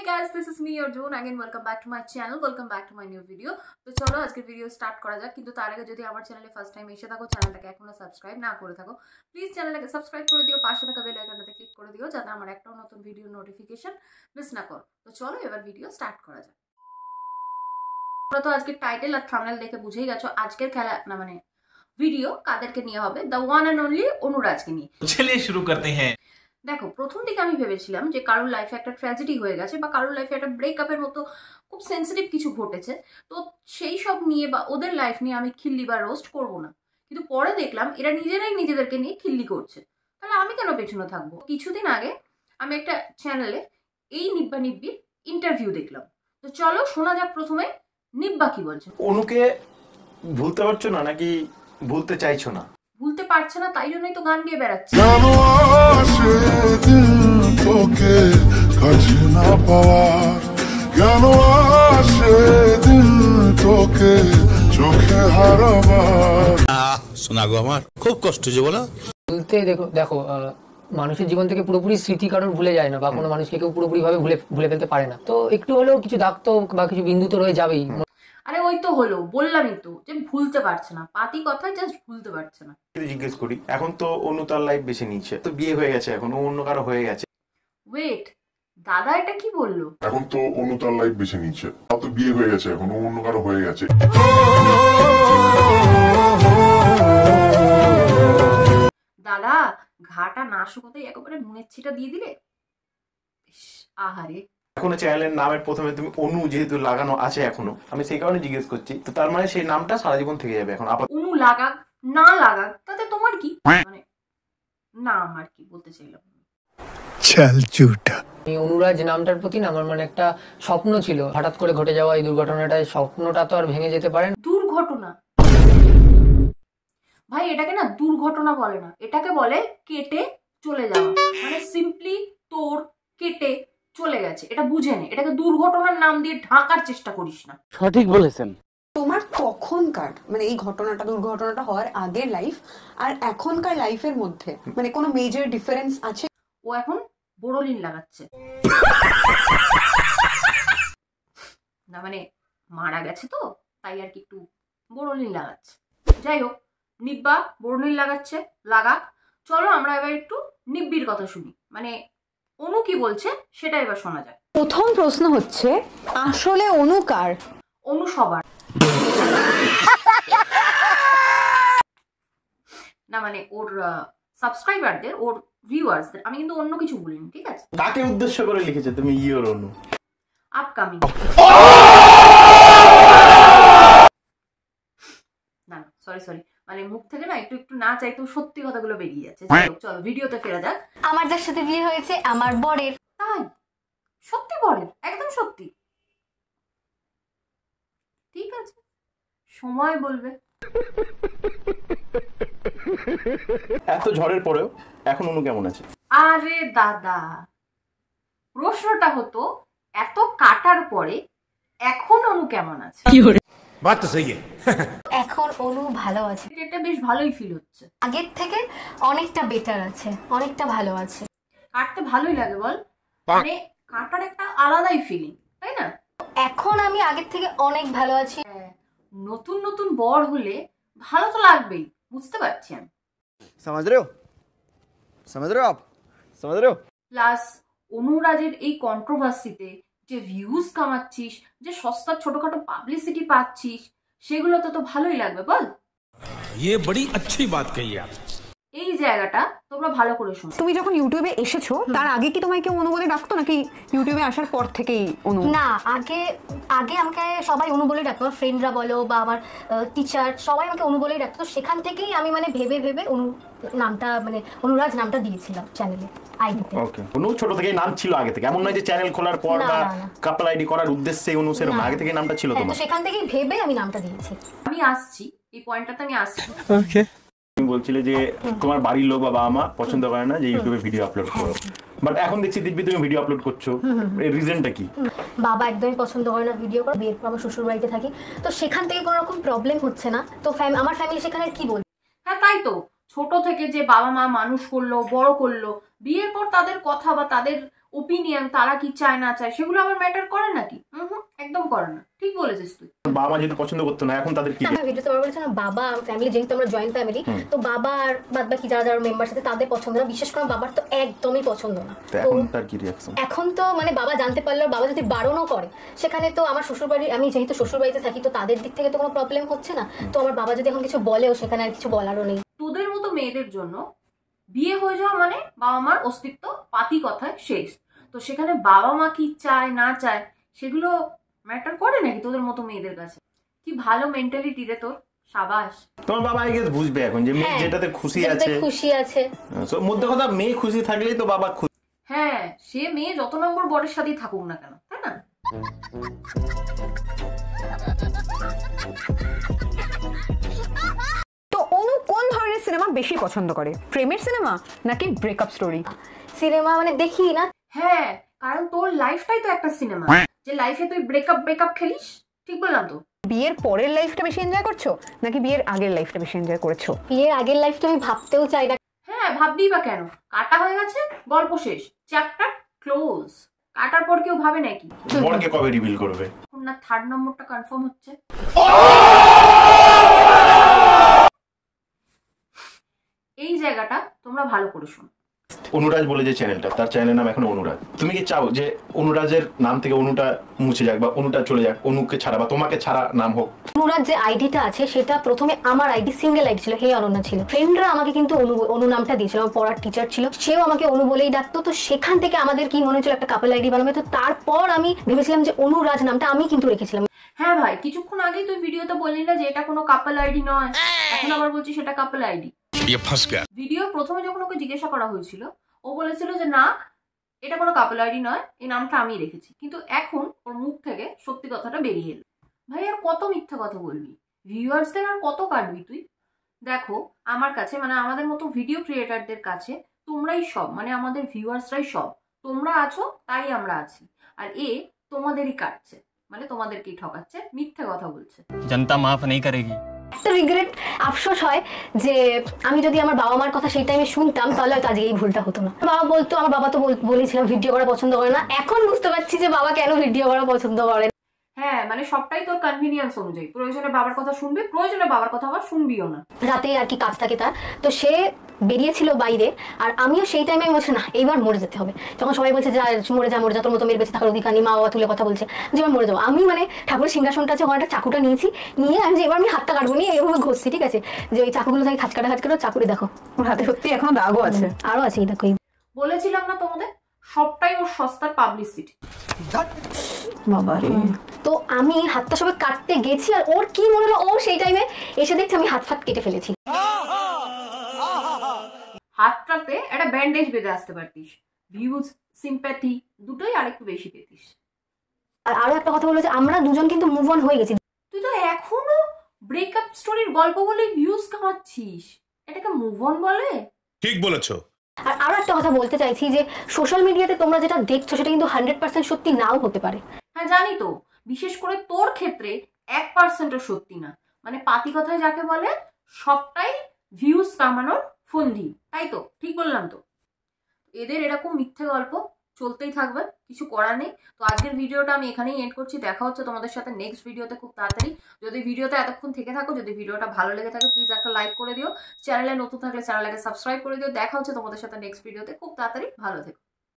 Hey guys, this is me your June again. Welcome back to my channel. Welcome back to my new video. তো চলো আজকে video start করা যাক। কিন্তু তার আগে যদি আমার চ্যানেলে ফার্স্ট টাইম এসে থাকো, চ্যানেলটাকে এখনো সাবস্ক্রাইব না করে থাকো, প্লিজ চ্যানেলটাকে সাবস্ক্রাইব করে দিও, পাশে থাকা বেল আইকনটাতে ক্লিক করে দিও যাতে আমার একটাও নতুন ভিডিও নোটিফিকেশন মিস না করো। তো চলো এবার ভিডিও স্টার্ট করা যাক। তোমরা তো আজকে টাইটেল আর থাম্বনেল দেখে বুঝেই গেছো আজকের খেলা না মানে ভিডিও কাদেরকে নিয়ে হবে, দ্য ওয়ান অ্যান্ড অনলি অনুরাজকে নিয়ে। চলিয়ে শুরু করতে হ্যাঁ। দেখো, প্রথম দিকে আমি ভেবেছিলাম যে কারোর লাইফে একটা ট্র্যাজেডি হয়ে গেছে বা কারোর লাইফে একটা ব্রেকআপের মতো খুব সেন্সিটিভ কিছু ঘটেছে, তো সেই সব নিয়ে বা ওদের লাইফ নিয়ে আমি খিল্লি বা রোস্ট করবো না। কিন্তু পরে দেখলাম এরা নিজেরাই নিজেদেরকে নিয়ে খিল্লি করছে, তাহলে আমি কেন পেছনে থাকবো। কিছুদিন আগে আমি একটা চ্যানেলে এই নিব্বা নিব্বির ইন্টারভিউ দেখলাম, তো চলো শোনা যাক প্রথমে নিব্বা কি বলছে। অনুকে ভুলতে পারছো না নাকি ভুলতে চাইছো না? ভুলতে পারছে না, তাই জন্যই তো গান গেয়ে বেড়াচ্ছে। শোনা গো আমার খুব কষ্ট যে বলো বলতে দেখো মানুষের জীবন থেকে পুরোপুরি স্মৃতি কারোর ভুলে যায় না, বা কোনো মানুষকে কেউ পুরোপুরি ভাবে ভুলে ফেলতে পারে না। তো একটু হলেও কিছু দাগ তো বা কিছু বিন্দু তো রয়ে যাবেই। আরে ওই তো হলো, বললামই তো যে ভুলতে পারছে না, পাতি কথায় জাস্ট ভুলতে পারছে না। জিজ্ঞেস করি, এখন তো অনু তার লাইফ বেছে নিচ্ছে, তো বিয়ে হয়ে গেছে, এখন অন্য কারো হয়ে গেছে। ওয়েট, দাদা এটা কি বললো? এখন তো অনু তার লাইফ বেছে নিচ্ছে, তো বিয়ে হয়ে গেছে, এখন অন্য কারো হয়ে গেছে। দাদা ঘাটা না শুকোতে একেবারে নুনের ছিটা দিয়ে দিলে। আহারে, এখনো চ্যানেলের নামের প্রথমে তুমি অনু যেহেতু লাগানো আছে এখনো, আমি সেই কারণে জিজ্ঞেস করছি। তো তার মানে সেই নামটা সারা জীবন থেকে যাবে এখন। অনু লাগাক না লাগাক তাতে তোমার কি, মানে না আমার কি বলতে চাইলাম। অনুরাজ নামটার প্রতি না আমার মানে একটা স্বপ্ন ছিল, হঠাৎ করে ঘটে যাওয়া এই দুর্ঘটনাটা, স্বপ্নটা তো আর ভেঙে যেতে পারে না। দুর্ঘটনা ভাই, এটাকে না দুর্ঘটনা বলে না, এটাকে বলে কেটে চলে যাওয়া। মানে সিম্পলি তোর কেটে চলে গেছে, এটা বুঝে নে। এটাকে দুর্ঘটনার নাম দিয়ে ঢাকার চেষ্টা করিস না। সঠিক বলেছেন। তোমার তখনকার মানে এই ঘটনাটা দুর্ঘটনাটা হওয়ার আগের লাইফ আর এখনকার লাইফের মধ্যে মানে কোনো মেজর ডিফারেন্স আছে? ও এখন বোরোলিন লাগাচ্ছে না, মানে মারা গেছে তো তাই আর কি একটু বোরোলিন লাগাচ্ছে। যাই হোক, নিব্বা বোরোলিন লাগাচ্ছে, লাগাক। চলো আমরা এবার একটু নিব্বির কথা শুনি, মানে অনু কি বলছে সেটা এবার শোনা যায়। প্রথম প্রশ্ন হচ্ছে, আসলে অনু কার? অনু সবার না, মানে ওর সাবস্ক্রাইবারদের, ওর ভিউয়ার্সদের। আমি কিন্তু অন্য কিছু বলিনি, ঠিক আছে? কাকে উদ্দেশ্য করে লিখেছে তুমি ইওর অনু? আপকামিং না, সরি মানে মুখ থেকে না একটু একটু না চাইতেও সত্যি কথাগুলো বেরিয়ে যাচ্ছে। চলো ভিডিওতে ফেরা যাক। আমার যার সাথে বিয়ে হয়েছে আমার বরের। তাই? সত্যি বরের? একদম সত্যি? ঠিক আছে, সময় বলবে। এত ঝড়ের পরেও এখন অনু কেমন আছে? আরে দাদা, প্রশ্নটা হতো এত কাটার পরে এখন অনু কেমন আছে। এখন অনু ভালো আছে, এটা বেশ ভালোই ফিল হচ্ছে। আগের থেকে অনেকটা বেটার আছে, অনেকটা ভালো আছে। কাটতে ভালোই লাগে বল, মানে কাটার একটা আলাদাই ফিলিং, তাই না? এখন আমি আগের থেকে অনেক ভালো আছি। নতুন নতুন বর হলে ভালো তো লাগবেই, বুঝতে পারছি আমি। समझ रहे हो आप समझ रहे हो? প্লাস অনুরাজের এই কন্ট্রোভার্সিতে যে ভিউজ কামাচ্ছিস, যে সস্তার ছোটখাটো পাবলিসিটি পাচ্ছিস, সেগুলো তো ভালোই লাগবে বল। ये बड़ी अच्छी बात कही आप। এই জায়গাটা তোমরা ভালো করে শোনো। তুমি যখন ইউটিউবে এসেছো তার আগে কি তোমায় কেউ অনু বলে ডাকতো নাকি ইউটিউবে আসার পর থেকেই অনু? না, আগে আমাকে সবাই অনু বলেই ডাকতো, আমার ফ্রেন্ডরা বলো বা আমার টিচার সবাই আমাকে অনু বলেই ডাকতো। সেখান থেকেই আমি মানে ভেবে অনু নামটা মানে অনুরাজ নামটা দিয়েছিলাম চ্যানেলে আইডিতে। ওকে, অনু ছোট থেকেই নাম ছিল আগে থেকে? এমন নয় যে চ্যানেল খোলার পর বা কাপল আইডি করার উদ্দেশ্যে অনু সেরকম, আগে থেকে নামটা ছিল তোমার? তো সেখান থেকেই ভেবে আমি নামটা দিয়েছি। আমি আসছি এই পয়েন্টটাতে, আমি আসছি। ওকে, তুমি বলছিলে যে তোমার বাড়ির লোক বা বাবা মা পছন্দ করে না যে ইউটিউবে ভিডিও আপলোড করো, বাট এখন দেখছি দিব্যি তুমি ভিডিও আপলোড করছো, এর রিজনটা কি? বাবা একদমই পছন্দ করে না ভিডিও করা। বিয়ের পর আমার শ্বশুর বাড়িতে থাকি, তো সেখান থেকে কোনো রকম প্রবলেম হচ্ছে না। তো আমার ফ্যামিলি সেখানে কি বলবে? হ্যাঁ তাই তো, ছোট থেকে যে বাবা মা মানুষ করলো, বড় করলো, বিয়ের পর তাদের কথা বা তাদের ওপিনিয়ন, তারা কি চায় না চায় সেগুলো আমার ম্যাটার করে নাকি? একদম করে না। ঠিক বলেছিস তুই। বাবা যেহেতু পছন্দ করতো না, এখন তাদের কি? আমার ভিডিওতে আমার বলেছে না, বাবা ফ্যামিলি, যেহেতু আমরা জয়েন্ট ফ্যামিলি, তো বাবা আর বাদ বাকি যারা যারা মেম্বার সাথে তাদের পছন্দ না, বিশেষ করে বাবার তো একদমই পছন্দ না। তো এখন তার কি রিঅ্যাকশন? এখন তো মানে বাবা জানতে পারলো, বাবা যদি বারণও করে, সেখানে তো আমার শ্বশুরবাড়ি, আমি যেহেতু শ্বশুরবাড়িতে থাকি, তো তাদের দিক থেকে তো কোনো প্রবলেম হচ্ছে না। তো আমার বাবা যদি এখন কিছু বলেও, সেখানে আর কিছু বলারও নেই। তোদের মতো মেয়েদের জন্য বিয়ে হয়ে যাওয়া মানে বাবা মার অস্তিত্ব পাতি কথায় শেষ। তো সেখানে বাবা মা কি চায় না চায় সেগুলো ম্যাটার করে নাকি তোদের মতো মেয়েদের কাছে? কি ভালো মেন্টালিটি রে তোর, সাবাস। তোমার বাবা আগে বুঝবে এখন যে মেয়ে যেটাতে খুশি আছে, খুশি আছে। সো মধ্যে কথা, মেয়ে খুশি থাকলেই তো বাবা খুশি। হ্যাঁ, সে মেয়ে যত নম্বর বরের সাথেই থাকুক না কেন, তাই না? তো অনু কোন ধরনের সিনেমা বেশি পছন্দ করে, প্রেমের সিনেমা নাকি ব্রেকআপ স্টোরি? সিনেমা মানে দেখি না। হ্যাঁ, কারণ তোর লাইফটাই তো একটা সিনেমা, যে লাইফে তুই ব্রেকআপ খেলিস। ঠিক বললাম তো? বিয়ের পরের লাইফটা বেশি এনজয় করছো নাকি বিয়ের আগের লাইফটা বেশি এনজয় করেছো? বিয়ের আগের লাইফটা আমি ভাবতেও চাই না। হ্যাঁ, ভাববি বা কেন? কাটা হয়ে গেছে, গল্প শেষ, চ্যাপ্টার ক্লোজ। কাটার পর কেউ ভাবে নাকি বরকে কবে রিভিল করবে? এখন না থার্ড নম্বরটা কনফার্ম হচ্ছে। এই জায়গাটা তোমরা ভালো করে শোনো। অনুরাজ বলে যে চ্যানেলটা, তার চ্যানেলের নাম এখন অনুরাজ। তুমি কি চাও যে অনুরাজের নাম থেকে অনুটা মুছে যাক, বা অনুটা চলে যাক, অনুকে ছাড়া বা তোমাকে ছাড়া নাম হোক? অনুরাজ যে আইডিটা আছে সেটা প্রথমে আমার আইডি, সিঙ্গেল আইডি ছিল, হে অনন্যা ছিল। ফ্রেন্ডরা আমাকে কিন্তু অনু নামটা দিয়েছিল, আমার পড়ার টিচার ছিল, সেও আমাকে অনু বলেই ডাকতো। তো সেখান থেকে আমাদের কি মনে হচ্ছিল একটা কাপল আইডি বানাবে। তো তারপর আমি ভেবেছিলাম যে অনুরাজ নামটা আমি কিন্তু রেখেছিলাম। হ্যাঁ ভাই, কিছুক্ষণ আগেই তুই ভিডিওতে বললি না যে এটা কোনো কাপল আইডি নয়, এখন আবার বলছিস সেটা কাপল আইডি। ভিডিও প্রথমে যখন ওকে জিজ্ঞাসা করা হয়েছিল, ও বলেছিল যে না, এটা কোনো কাপল আইডি নয়, এই নামটা আমি রেখেছি। কিন্তু এখন ওর মুখ থেকে সত্যি কথাটা বেরিয়ে এলো। ভাই, আর কত মিথ্যা কথা বলবি? ভিউয়ার্সদের আর কত কাটবি তুই? দেখো, আমার কাছে মানে আমাদের মতো ভিডিও ক্রিয়েটারদের কাছে তোমরাই সব, মানে আমাদের ভিউয়ার্সরাই সব। তোমরা আছো তাই আমরা আছি, আর এ তোমাদেরই কাটছে, মানে তোমাদেরকেই ঠকাচ্ছে, মিথ্যা কথা বলছে। জনতা মাফ নেই করেগি। একটা রিগ্রেট, আফসোস হয় যে আমি যদি আমার বাবা মার কথা সেই টাইমে শুনতাম, তাহলে হয়তো আজকে এই ভুলটা হতো না। বাবা বলতো, আমার বাবা তো বলেছিলাম ভিডিও করা পছন্দ করে না। এখন বুঝতে পারছি যে বাবা কেন ভিডিও করা পছন্দ করে। হ্যাঁ, মানে সবটাই তোর কনভিনিয়েন্স অনুযায়ী। প্রয়োজনে বাবার কথা শুনবি, প্রয়োজনে বাবার কথা আবার শুনবিও না। রাতে আর কি কাজ থাকে তার, তো সে বেরিয়েছিল বাইরে, আর আমিও সেই টাইমে বলছি না এইবার মরে যেতে হবে। যখন সবাই বলছে যা মরে যা মরে যা, তোর মতো মেয়ের বেঁচে থাকার অধিকার নেই, মা বাবা তুলে কথা বলছে যে এবার মরে যাবো, আমি মানে ঠাকুরের সিংহাসনটা আছে, ওখানে একটা চাকুটা নিয়েছি, নিয়ে আমি যে এবার আমি হাতটা কাটবো, নিয়ে এভাবে ঘষছি, ঠিক আছে, যে ওই চাকুগুলো থাকে খাঁচকাটা চাকুরে দেখো ওর হাতে সত্যি এখনো দাগও আছে, আরো আছে, এই দেখো। বলেছিলাম না তোমাদের, সবটাই ওর সস্তার পাবলিসিটি। বাবা রে। তো আমি হাতটা সবাই কাটতে গেছি, আর ওর কি মনে হলো, ও সেই টাইমে এসে দেখছি আমি হাত ফাত কেটে ফেলেছি। হাতটাতে একটা ব্যান্ডেজ বেঁধে আসতে পারতিস, ভিউজ সিম্প্যাথি দুটোই আরেকটু বেশি পেতিস। আর আরো একটা কথা বলবো যে আমরা দুজন কিন্তু মুভ অন হয়ে গেছি। তুই তো এখনো ব্রেকআপ স্টোরির গল্প বলে ভিউজ কামাচ্ছিস, এটাকে মুভ অন বলে? ঠিক বলেছো। আর আরো একটা কথা বলতে চাইছি যে সোশ্যাল মিডিয়াতে তোমরা যেটা দেখছো সেটা কিন্তু 100% সত্যি নাও হতে পারে। হ্যাঁ জানি তো, বিশেষ করে তোর ক্ষেত্রে 1%ও সত্যি না। মানে পাতি কথায় যাকে বলে, সবটাই ভিউজ কামানোর ফন্দি, তাই তো? ঠিক বললাম তো? এদের এরকম মিথ্যে গল্প চলতেই থাকবে, কিছু করার নেই। তো আজকের ভিডিওটা আমি এখানেই এন্ড করছি। দেখা হচ্ছে তোমাদের সাথে নেক্সট ভিডিওতে খুব তাড়াতাড়ি। যদি ভিডিওটা এতক্ষণ থেকে থাকো, যদি ভিডিওটা ভালো লেগে থাকে, প্লিজ একটা লাইক করে দিও। চ্যানেলে নতুন থাকলে চ্যানেলটাকে সাবস্ক্রাইব করে দিও। দেখা হচ্ছে তোমাদের সাথে নেক্সট ভিডিওতে খুব তাড়াতাড়ি। ভালো থেকো।